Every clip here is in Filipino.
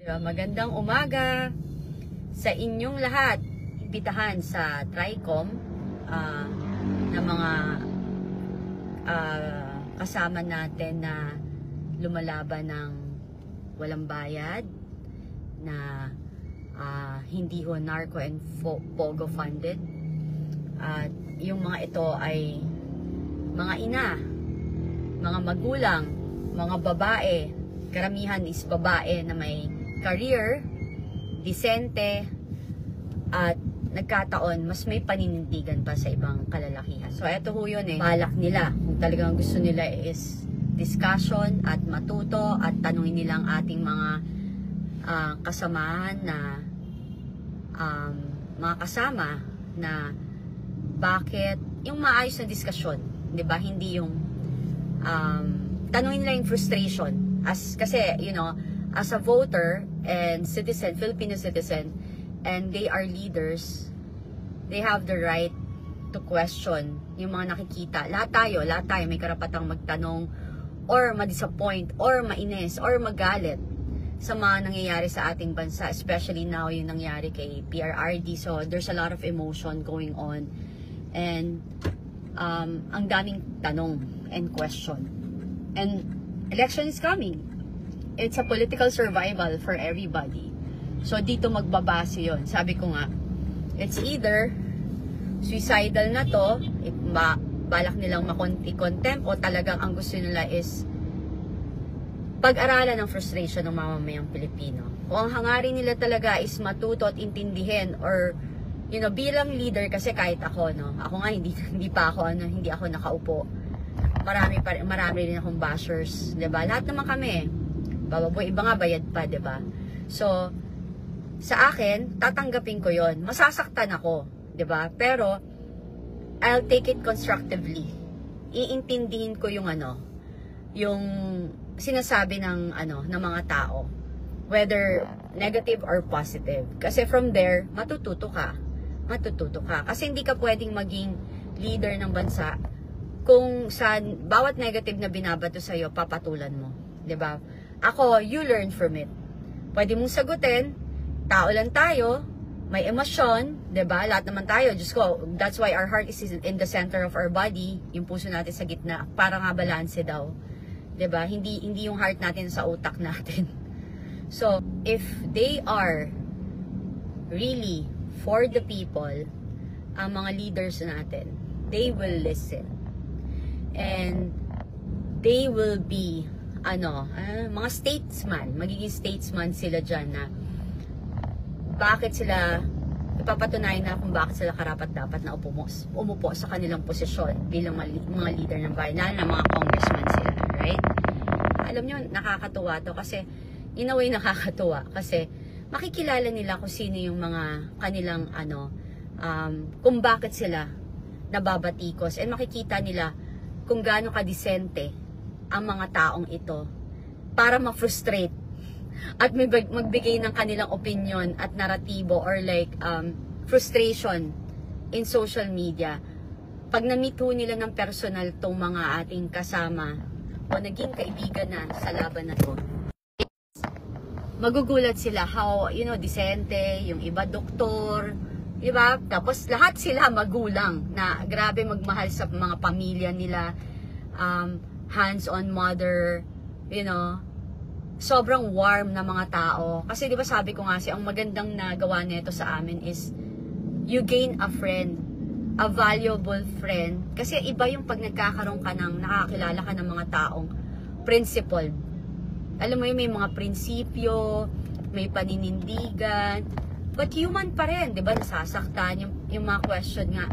Magandang umaga sa inyong lahat. Imbitahan sa TRICOM na mga kasama natin na lumalaban ng walang bayad, na hindi ho narco and pogo funded. At yung mga ito ay mga ina, mga magulang, mga babae. Karamihan is babae na may career, disente, at nagkataon, mas may paninindigan pa sa ibang kalalakihan. So, eto ho yun balak nila. Kung talagang gusto nila is discussion at matuto at tanungin nila ang ating mga kasamahan na mga kasama na bakit yung maayos na diskusyon, 'di ba? Hindi yung tanungin nila yung frustration. Kasi, as a voter and citizen, Filipino citizen, and they are leaders, they have the right to question yung mga nakikita. Lahat tayo may karapatang magtanong or ma-disappoint or mainis or magalit sa mga nangyayari sa ating bansa, especially now yung nangyari kay PRRD. So there's a lot of emotion going on, and ang daming tanong and question. And election is coming. It's a political survival for everybody. So, dito magbabase yun. Sabi ko nga, it's either suicidal na to, balak nilang i-contempt, o talagang ang gusto nila is pag-aralan ng frustration ng mamamayang Pilipino. Kung ang hangarin nila talaga is matuto at intindihin, or, bilang leader, kasi kahit ako, ako nga, hindi ako nakaupo. Marami rin akong bashers, 'di ba? Lahat naman kami. Bababoy, iba nga bayad pa, 'di ba? So, sa akin, tatanggapin ko 'yon. Masasaktan ako, 'di ba? Pero I'll take it constructively. Iintindihin ko yung yung sinasabi ng ng mga tao, whether negative or positive. Kasi from there, matututo ka. Kasi hindi ka pwedeng maging leader ng bansa kung sa bawat negative na binabato sa iyo, papatulan mo, 'di ba? Ako, you learn from it. Pwede mong sagutin, tao lang tayo, may emosyon, 'di ba? Lahat naman tayo, Diyos ko, that's why our heart is in the center of our body, yung puso natin sa gitna, para nga balanse daw, 'di ba? Hindi yung heart natin sa utak natin. So, if they are really for the people, ang mga leaders natin, they will listen. And they will be mga statesman, magiging statesman sila dyan, na bakit sila ipapatunayan na kung bakit sila karapat-dapat na umupo sa kanilang posisyon bilang mga leader ng bayan, lalo na mga congressman sila, right? Alam nyo, nakakatuwa to, kasi in a way nakakatuwa kasi makikilala nila kung sino yung mga kanilang kung bakit sila nababatikos, and makikita nila kung gaano kadisente ang mga taong ito para ma-frustrate at magbigay ng kanilang opinion at naratibo, or frustration in social media. Pag na-meet nila ng personal tong mga ating kasama o naging kaibigan na sa laban na to, magugulat sila how, disente, yung iba doktor, diba? Tapos lahat sila magulang na grabe magmahal sa mga pamilya nila, hands-on mother, sobrang warm na mga tao. Kasi diba sabi ko nga, ang magandang nagawa nito sa amin is you gain a friend, a valuable friend. Kasi iba yung pag nagkakaroon ka nakakilala ka ng mga taong principled. Alam mo yun, may mga prinsipyo, may paninindigan, but human pa rin, di ba? Nasasaktan. Yung mga question nga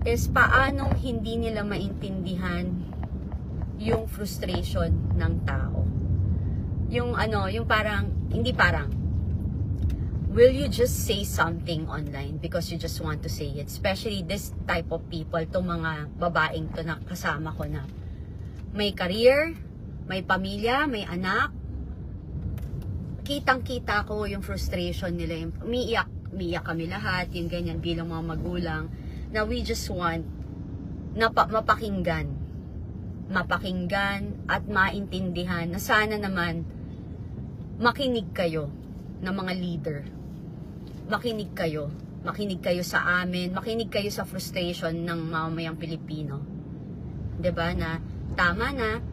is paanong hindi nila maintindihan yung frustration ng tao. Yung will you just say something online because you just want to say it? Especially this type of people, itong mga babaeng to na kasama ko na may career, may pamilya, may anak. Kitang-kita ko yung frustration nila. Umiiyak kami lahat, yung ganyan bilang mga magulang, na we just want na mapakinggan at maintindihan na sana naman makinig kayo ng mga leader. Makinig kayo. Makinig kayo sa amin. Makinig kayo sa frustration ng mamamayang Pilipino. 'Di ba na tama na,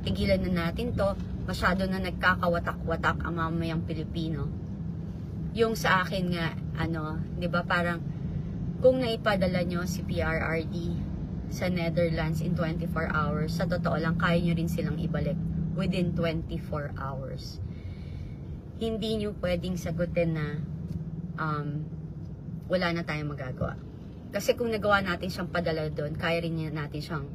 tigilan na natin to. Masyado na nagkakawatak-watak ang mamamayang Pilipino. Yung sa akin nga, 'di ba parang kung naipadala nyo si PRRD sa Netherlands in 24 hours, sa totoo lang, kaya nyo rin silang ibalik within 24 hours. Hindi nyo pwedeng sagutin na wala na tayong magagawa. Kasi kung nagawa natin siyang padala doon, kaya rin natin siyang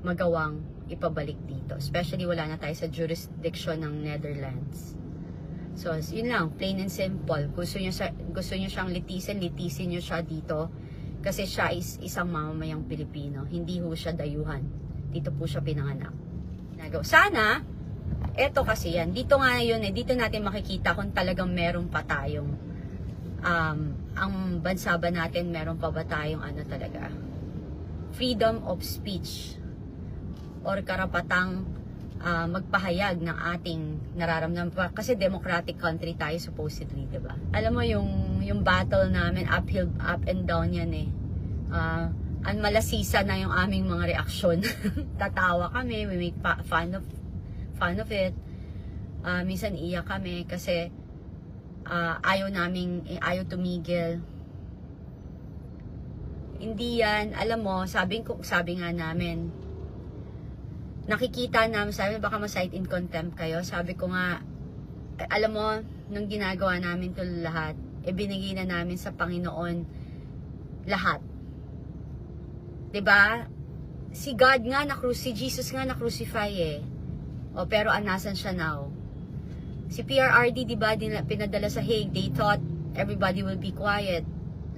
magawang ipabalik dito. Especially wala na tayo sa jurisdiction ng Netherlands. So, yun lang, plain and simple. Gusto nyo siyang litisin nyo siya dito. Kasi siya is isang mamamayang Pilipino. Hindi ho siya dayuhan. Dito po siya pinanganak. Sana, eto kasi yan. Dito nga yun dito natin makikita kung talagang meron pa tayong ang bansa ba natin, meron pa ba tayong talaga freedom of speech or karapatang magpahayag ng ating nararamdaman pa, kasi democratic country tayo supposedly, 'di ba? Alam mo yung battle namin, up and down yan ang malasisa na yung aming mga reaksyon. Tatawa kami, we make fun of it. Minsan iyak kami kasi ayaw tumigil. Hindi yan, alam mo, sabi nga namin, nakikita namin, sabi baka ma-cite in contempt kayo. Sabi ko nga, alam mo, nung ginagawa namin ito lahat, binigay na namin sa Panginoon lahat. 'Di ba? Si God nga si Jesus nga na-crucify pero nasan siya now? Si PRRD, 'di ba, pinadala sa Hague. They thought everybody will be quiet.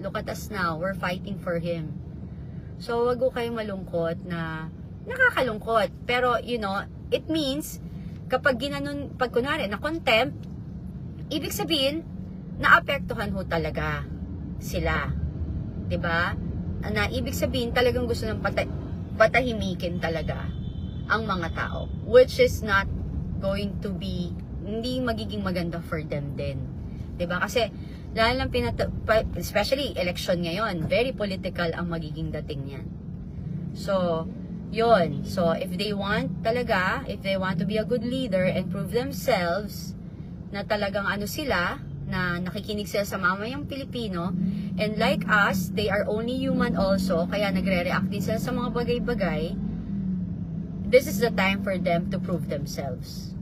Look at us now, we're fighting for him. So, wag ko kayong malungkot na nakakalungkot. Pero, it means, kapag pag kunwari, na contempt, ibig sabihin, naapektuhan ho talaga sila. 'Di ba? Na ibig sabihin, talagang gusto ng patahimikin talaga ang mga tao. Which is not going to be, hindi magiging maganda for them din. 'Di ba? Kasi, lalo lang especially election ngayon, very political ang magiging dating niyan. So, yun. So, if they want to be a good leader and prove themselves na talagang sila, na nakikinig sila sa mamayang Pilipino, and like us, they are only human also, kaya nagre-react din sila sa mga bagay-bagay, this is the time for them to prove themselves.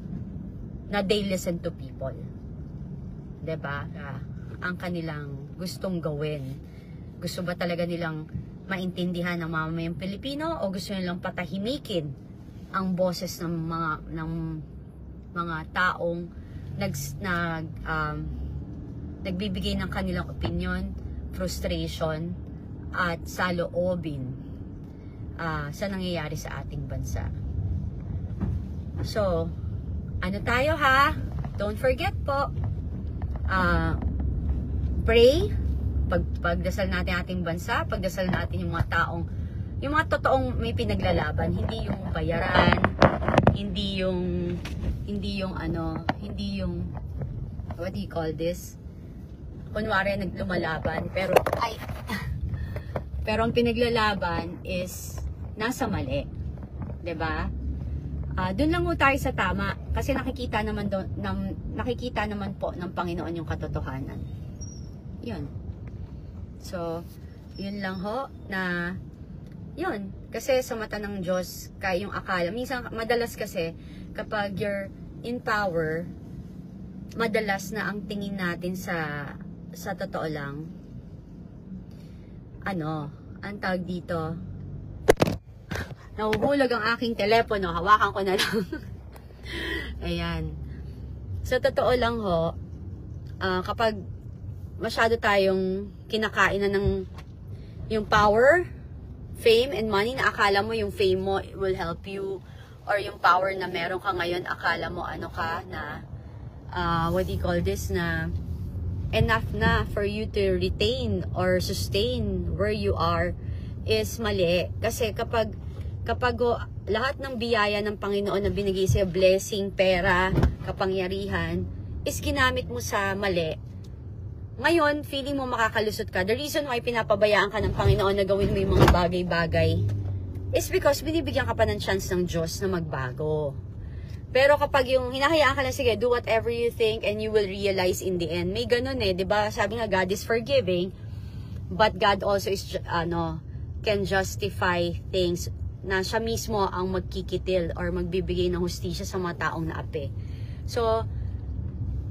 Na they listen to people. 'Di ba? Ang kanilang gustong gawin. Gusto ba talaga nilang maintindihan ng mamayang Pilipino o gusto nilang patahimikin ang boses ng mga taong nagbibigay ng kanilang opinion, frustration at saloobin sa nangyayari sa ating bansa. So, tayo ha? Don't forget po, pray, pagdasal natin ating bansa, pagdasal natin yung mga totoong may pinaglalaban, hindi yung bayaran, hindi yung what do you call this? Kunwari naglumalaban, pero ang pinaglalaban is nasa mali. 'Di ba? Doon lang ho tayo sa tama kasi nakikita naman po ng Panginoon yung katotohanan. 'Yun. So, 'yun lang ho na 'yun, kasi sa mata ng Diyos kaya yung akala. Minsan madalas kasi kapag you're in power, madalas na ang tingin natin sa totoo lang, ang tawag dito, nahuhulog ang aking telepono, hawakan ko na lang. Ayan. Sa totoo lang ho, kapag masyado tayong kinakain na ng yung power, fame, and money, na akala mo yung fame mo will help you, or yung power na meron ka ngayon, akala mo what do you call this, na enough na for you to retain or sustain where you are, is mali. Kasi kapag kapag lahat ng biyaya ng Panginoon na binigay sa'yo, blessing, pera, kapangyarihan, is ginamit mo sa mali, ngayon, feeling mo makakalusot ka. The reason why pinapabayaan ka ng Panginoon na gawin mo yung mga bagay-bagay is because binibigyan ka pa ng chance ng Diyos na magbago. Pero kapag yung hinahayaan ka lang, sige, do whatever you think and you will realize in the end. May ganun eh, 'di ba? Sabi nga, God is forgiving, but God also is, can justify things na siya mismo ang magkikitil or magbibigay ng hustisya sa mga taong naapi. So,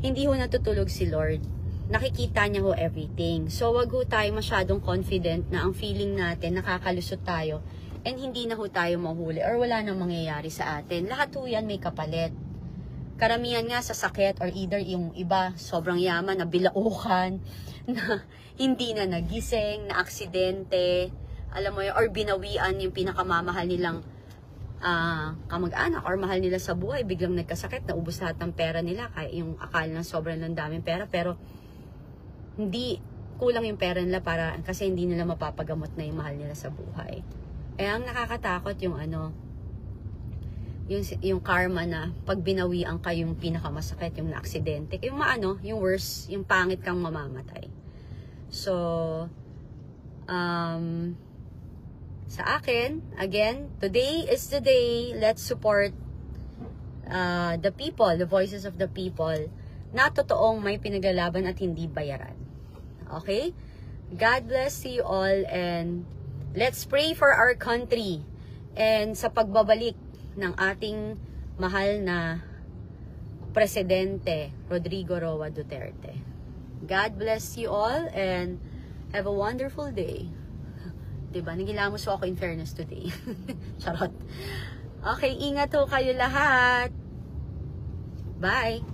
hindi ho natutulog si Lord. Nakikita niya ho everything. So, wag ho tayo masyadong confident na ang feeling natin, nakakalusot tayo, and hindi na ho tayo mahuli or wala nang mangyayari sa atin. Lahat ho yan may kapalit. Karamihan nga sa sakit or either yung iba sobrang yaman na bilaukan, na hindi na nagising, na aksidente, alam mo yun, or binawian yung pinakamamahal nilang kamag-anak or mahal nila sa buhay, biglang nagkasakit, naubos lahat ng pera nila, kaya yung akala na sobrang lang daming pera, pero hindi kulang yung pera nila para, kasi hindi nila mapapagamot na yung mahal nila sa buhay. Eh, ang nakakatakot yung yung karma na pag binawian ka yung pinakamasakit, yung na-aksidente, yung yung worst, yung pangit kang mamamatay. So, sa akin, again, today is the day. Let's support the people, the voices of the people, na totoong may pinaglalaban at hindi bayaran. Okay? God bless you all, and let's pray for our country and sa pagbabalik ng ating mahal na Presidente Rodrigo Roa Duterte. God bless you all and have a wonderful day. Diba? Nagilamos ako in fairness today. Charot. Okay, ingat ho kayo lahat. Bye!